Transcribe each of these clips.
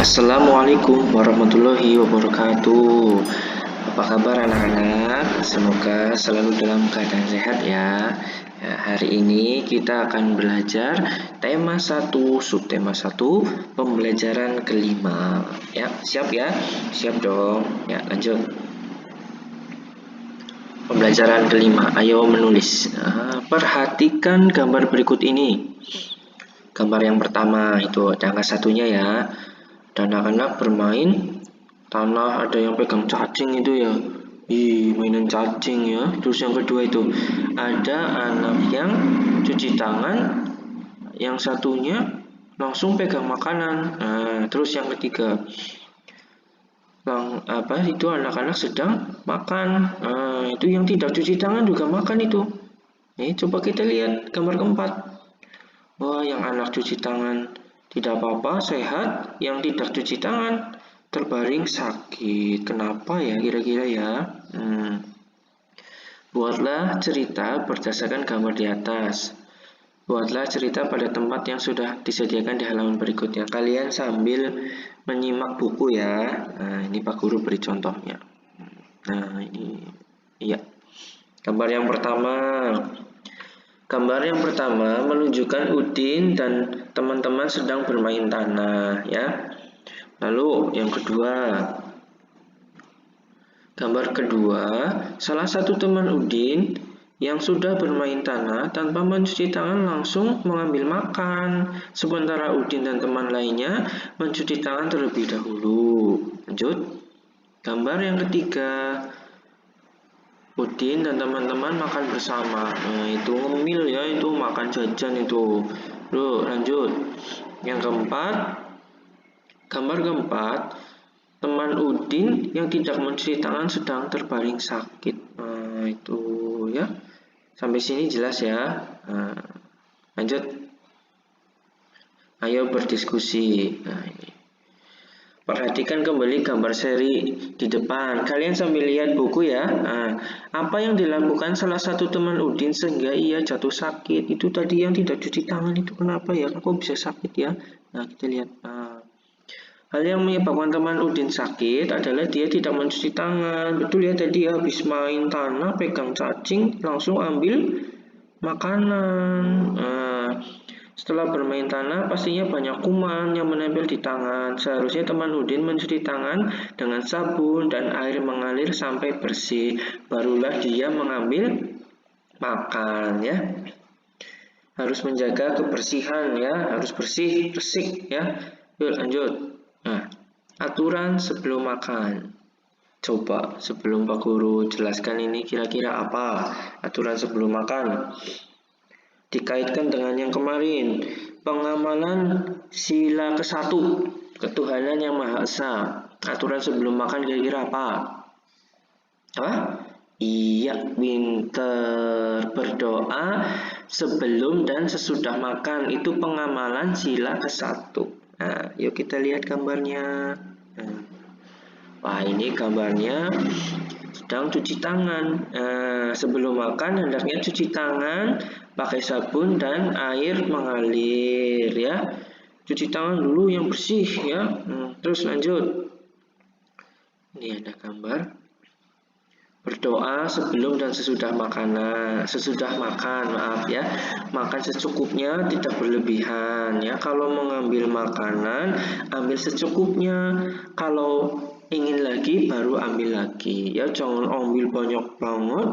Assalamualaikum warahmatullahi wabarakatuh. Apa kabar anak-anak? Semoga selalu dalam keadaan sehat ya. Hari ini kita akan belajar tema 1, subtema 1, pembelajaran kelima. Ya, siap ya? Siap dong. Ya, lanjut. Pembelajaran kelima, ayo menulis. Perhatikan gambar berikut ini. Gambar yang pertama itu ada angka satunya ya. Dan anak-anak bermain tanah, ada yang pegang cacing itu ya. Mainan cacing ya. Terus yang kedua itu ada anak yang cuci tangan, yang satunya langsung pegang makanan. Terus yang ketiga itu anak-anak sedang makan. Itu yang tidak cuci tangan juga makan itu. Coba kita lihat gambar keempat. Wah, yang anak cuci tangan tidak apa-apa, sehat. Yang tidak cuci tangan terbaring sakit. Kenapa ya kira-kira ya? Buatlah cerita berdasarkan gambar di atas. Buatlah cerita pada tempat yang sudah disediakan di halaman berikutnya. Kalian sambil menyimak buku ya. Ini Pak Guru beri contohnya. Ini iya. Gambar yang pertama menunjukkan Udin dan teman-teman sedang bermain tanah ya. Lalu yang kedua, gambar kedua, salah satu teman Udin yang sudah bermain tanah tanpa mencuci tangan langsung mengambil makan, sementara Udin dan teman lainnya mencuci tangan terlebih dahulu. Lanjut. Gambar yang ketiga, Udin dan teman-teman makan bersama. Itu ngemil ya, itu makan jajan itu. Loh, lanjut. Yang keempat, gambar keempat, teman Udin yang tidak mencuci tangan sedang terbaring sakit. Itu ya. Sampai sini jelas ya. Lanjut. Ayo berdiskusi. Ini. Perhatikan kembali gambar seri di depan. Kalian sambil lihat buku ya. Apa yang dilakukan salah satu teman Udin sehingga ia jatuh sakit? Itu tadi yang tidak cuci tangan itu kenapa ya? Kok bisa sakit ya? Kita lihat. Hal yang menyebabkan teman Udin sakit adalah dia tidak mencuci tangan. Betul ya, tadi habis main tanah, pegang cacing, langsung ambil makanan. Setelah bermain tanah, pastinya banyak kuman yang menempel di tangan. Seharusnya teman Udin mencuci tangan dengan sabun dan air mengalir sampai bersih. Barulah dia mengambil makan ya. Harus menjaga kebersihan ya, harus bersih ya. Yuk lanjut. Aturan sebelum makan. Coba sebelum Pak Guru jelaskan ini kira-kira apa aturan sebelum makan. Dikaitkan dengan yang kemarin, pengamalan sila ke-1, ketuhanan yang Maha Esa. Aturan sebelum makan kira-kira apa? Iya, pinter. Berdoa sebelum dan sesudah makan, itu pengamalan sila ke-1. Yuk kita lihat gambarnya. Wah, ini gambarnya sedang cuci tangan. Sebelum makan hendaknya cuci tangan pakai sabun dan air mengalir ya. Cuci tangan dulu yang bersih ya. Terus lanjut. Ini ada gambar. Berdoa sebelum dan sesudah makan, maaf ya. Makan secukupnya, tidak berlebihan ya. Kalau mengambil makanan, ambil secukupnya. Kalau ingin lagi, baru ambil lagi ya. Jangan ambil banyak banget,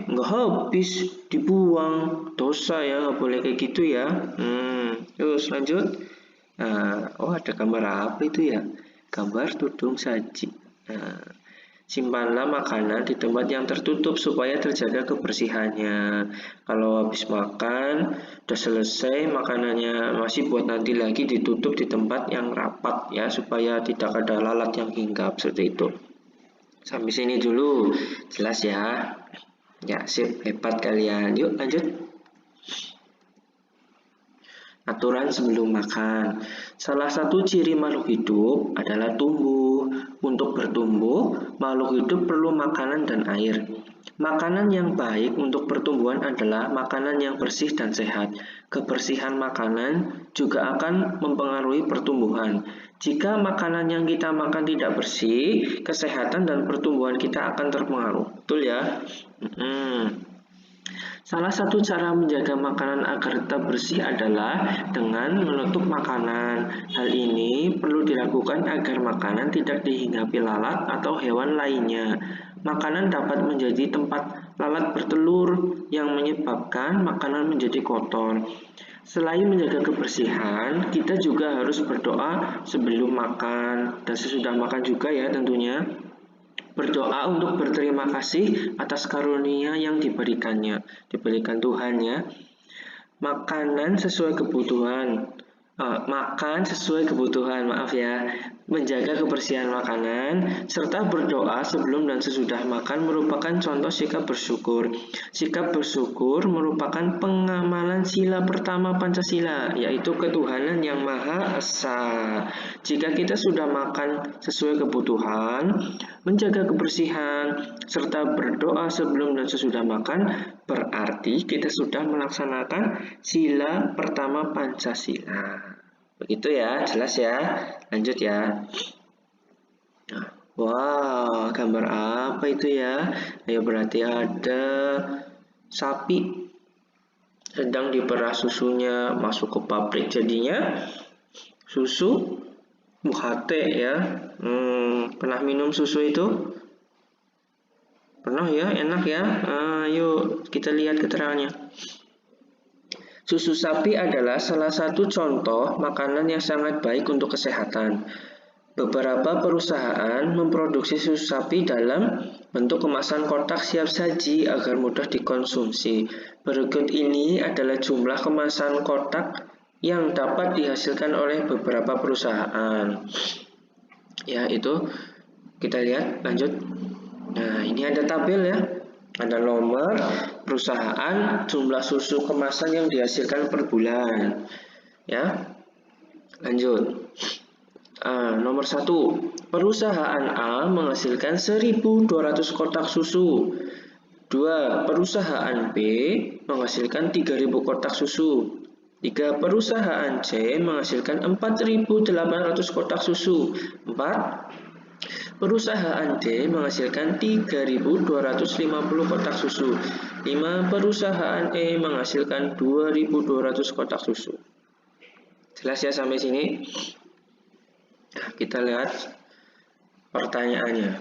nggak habis, dibuang, dosa ya. Nggak boleh kayak gitu ya. Terus lanjut. Ada gambar apa itu ya? Gambar tudung saji. Simpanlah makanan di tempat yang tertutup supaya terjaga kebersihannya. Kalau habis makan, udah selesai, makanannya masih buat nanti lagi, ditutup di tempat yang rapat ya, supaya tidak ada lalat yang hinggap seperti itu. Sampai sini dulu, jelas ya? Ya, sip, hebat kalian. Yuk lanjut. Aturan sebelum makan. Salah satu ciri makhluk hidup adalah tumbuh. Untuk bertumbuh, makhluk hidup perlu makanan dan air. Makanan yang baik untuk pertumbuhan adalah makanan yang bersih dan sehat. Kebersihan makanan juga akan mempengaruhi pertumbuhan. Jika makanan yang kita makan tidak bersih, kesehatan dan pertumbuhan kita akan terpengaruh. Betul ya? Salah satu cara menjaga makanan agar tetap bersih adalah dengan menutup makanan. Hal ini perlu dilakukan agar makanan tidak dihinggapi lalat atau hewan lainnya. Makanan dapat menjadi tempat lalat bertelur yang menyebabkan makanan menjadi kotor. Selain menjaga kebersihan, kita juga harus berdoa sebelum makan dan sesudah makan juga ya tentunya. Berdoa untuk berterima kasih atas karunia yang diberikan Tuhan ya. Makan sesuai kebutuhan, menjaga kebersihan makanan, serta berdoa sebelum dan sesudah makan merupakan contoh sikap bersyukur. Sikap bersyukur merupakan pengamalan sila pertama Pancasila, yaitu ketuhanan yang Maha Esa. Jika kita sudah makan sesuai kebutuhan, menjaga kebersihan, serta berdoa sebelum dan sesudah makan, berarti kita sudah melaksanakan sila pertama Pancasila. Begitu ya, jelas ya. Lanjut ya. Wah, gambar apa itu ya? Ayo, berarti ada sapi sedang diperah susunya masuk ke pabrik, jadinya susu UHT ya. Pernah minum susu itu? Pernah ya, enak ya. Yuk kita lihat keterangannya. Susu sapi adalah salah satu contoh makanan yang sangat baik untuk kesehatan. Beberapa perusahaan memproduksi susu sapi dalam bentuk kemasan kotak siap saji agar mudah dikonsumsi. Berikut ini adalah jumlah kemasan kotak yang dapat dihasilkan oleh beberapa perusahaan. Ya, itu kita lihat lanjut. Nah, ini ada tabel ya. Ada nomor perusahaan, jumlah susu kemasan yang dihasilkan per bulan. Ya, lanjut. Nomor 1, perusahaan A menghasilkan 1.200 kotak susu. 2, perusahaan B menghasilkan 3.000 kotak susu. 3, perusahaan C menghasilkan 4.800 kotak susu. 4, perusahaan D menghasilkan 3.250 kotak susu. 5, perusahaan E menghasilkan 2.200 kotak susu. Jelas ya sampai sini? Nah, kita lihat pertanyaannya.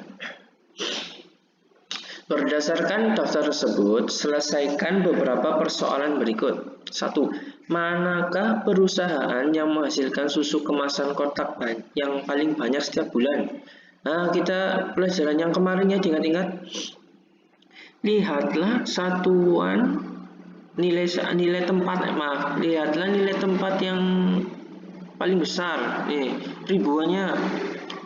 Berdasarkan daftar tersebut, selesaikan beberapa persoalan berikut. 1. Manakah perusahaan yang menghasilkan susu kemasan kotak yang paling banyak setiap bulan? Nah, kita pelajaran yang kemarin ya, diingat-ingat. Lihatlah satuan nilai tempat, lihatlah nilai tempat yang paling besar. Nih, ribuannya.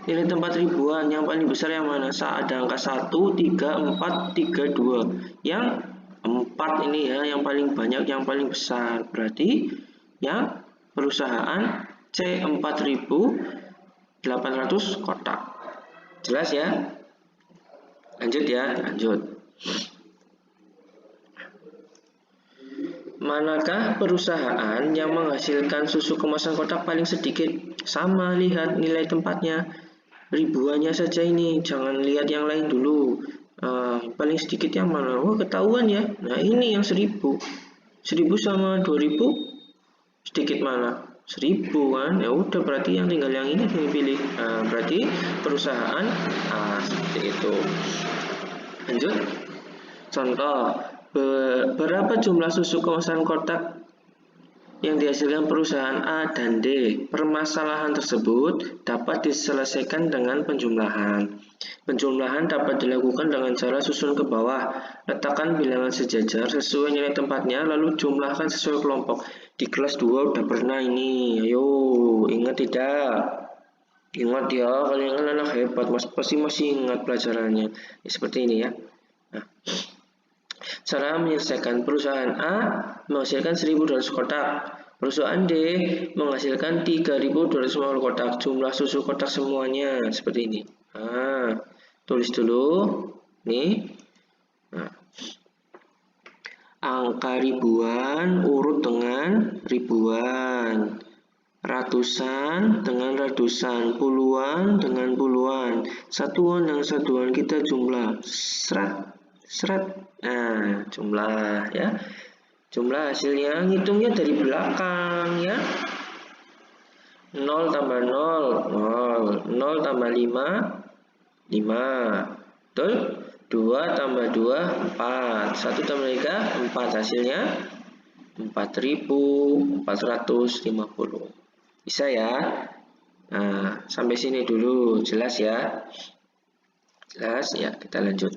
Nilai tempat ribuan yang paling besar yang mana? Ada angka 1, 3, 4, 3, 2. Yang 4 ini ya, yang paling banyak, yang paling besar. Berarti yang perusahaan C 4.800 kotak. Jelas ya? Lanjut ya, lanjut. Manakah perusahaan yang menghasilkan susu kemasan kotak paling sedikit? Sama, lihat nilai tempatnya. Ribuannya saja ini, jangan lihat yang lain dulu. Paling sedikit yang mana? Oh, ketahuan ya. Nah, ini yang 1.000. 1.000 sama 2.000 sedikit mana? 1.000 kan? Ya udah, berarti yang tinggal yang ini pilih. Berarti perusahaan seperti itu. Lanjut. Contoh, berapa jumlah susu kemasan kotak yang dihasilkan perusahaan A dan D? Permasalahan tersebut dapat diselesaikan dengan penjumlahan. Penjumlahan dapat dilakukan dengan cara susun ke bawah. Letakkan bilangan sejajar sesuai nilai tempatnya, lalu jumlahkan sesuai kelompok. Di kelas 2 udah pernah ini. Ayo, ingat tidak? Ingat ya, kalian kan anak hebat, pasti masih ingat pelajarannya. Ya, seperti ini ya. Nah, cara menyelesaikan: perusahaan A menghasilkan 1.200 kotak, perusahaan D menghasilkan 3.250 kotak. Jumlah susu kotak semuanya seperti ini. Tulis dulu nih. Angka ribuan urut dengan ribuan. Ratusan dengan ratusan, puluhan dengan puluhan, satuan dengan satuan kita jumlah serat. Nah, jumlah ya. Jumlah hasilnya ngitungnya dari belakang ya. 0 tambah 0, 0. 0 tambah 5, 5. Betul? 2 tambah 2, 4. 1 tambah 3, 4. Hasilnya 4.450. Bisa ya? Nah, sampai sini dulu. Jelas ya? Jelas? Ya, kita lanjut.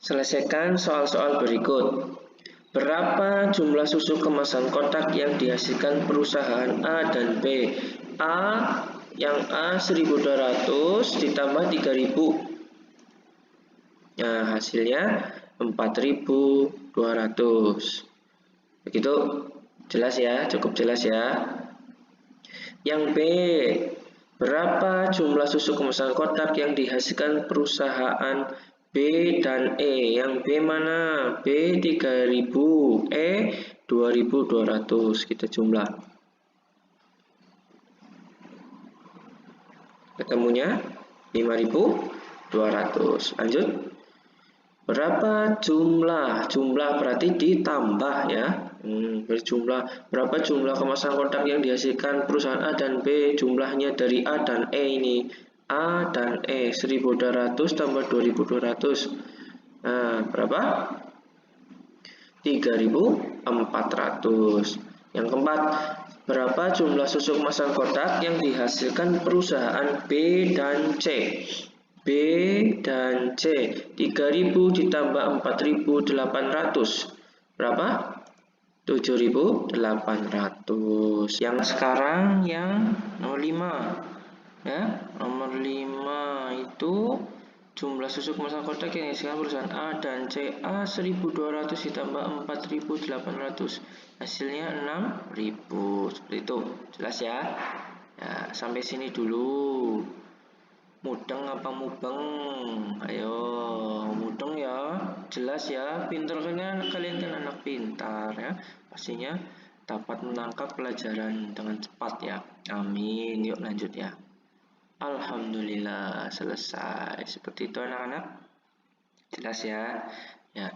Selesaikan soal-soal berikut. Berapa jumlah susu kemasan kotak yang dihasilkan perusahaan A dan B? Yang A 1.200 ditambah 3.000. Nah, hasilnya 4.200. Begitu, jelas ya, cukup jelas ya. Yang B, berapa jumlah susu kemasan kotak yang dihasilkan perusahaan B dan E? Yang B mana? B 3.000, E 2.200. Kita jumlah. Ketemunya 5.200. Lanjut. Berapa jumlah? Jumlah berarti ditambah ya. Berjumlah. Berapa jumlah kemasan kotak yang dihasilkan perusahaan A dan B? Jumlahnya dari A dan E ini. A dan E 1.200 tambah 2.200. Nah, berapa? 3.400. Yang keempat, berapa jumlah susu kemasan kotak yang dihasilkan perusahaan B dan C? B dan C 3.000 ditambah 4.800 berapa? 7.800. Yang sekarang yang nomor 5 ya, nomor 5 itu jumlah susu kemasan kotak yang dihasilkan perusahaan A dan C. A 1.200 ditambah 4.800 hasilnya 6.000. Seperti itu, jelas ya? Ya, sampai sini dulu. Mudeng apa mubeng? Ayo, mudeng ya, jelas ya. Pintar kan, kalian kan anak pintar ya. Pastinya dapat menangkap pelajaran dengan cepat ya. Amin. Yuk lanjut ya. Alhamdulillah selesai. Seperti itu anak-anak. Jelas ya. Ya.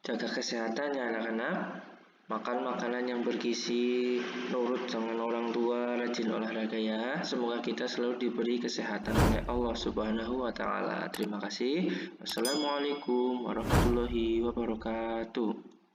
Jaga kesehatan ya anak-anak. Makan makanan yang bergizi, nurut dengan orang tua, rajin olahraga ya. Semoga kita selalu diberi kesehatan oleh Allah Subhanahu wa taala. Terima kasih. Wassalamualaikum warahmatullahi wabarakatuh.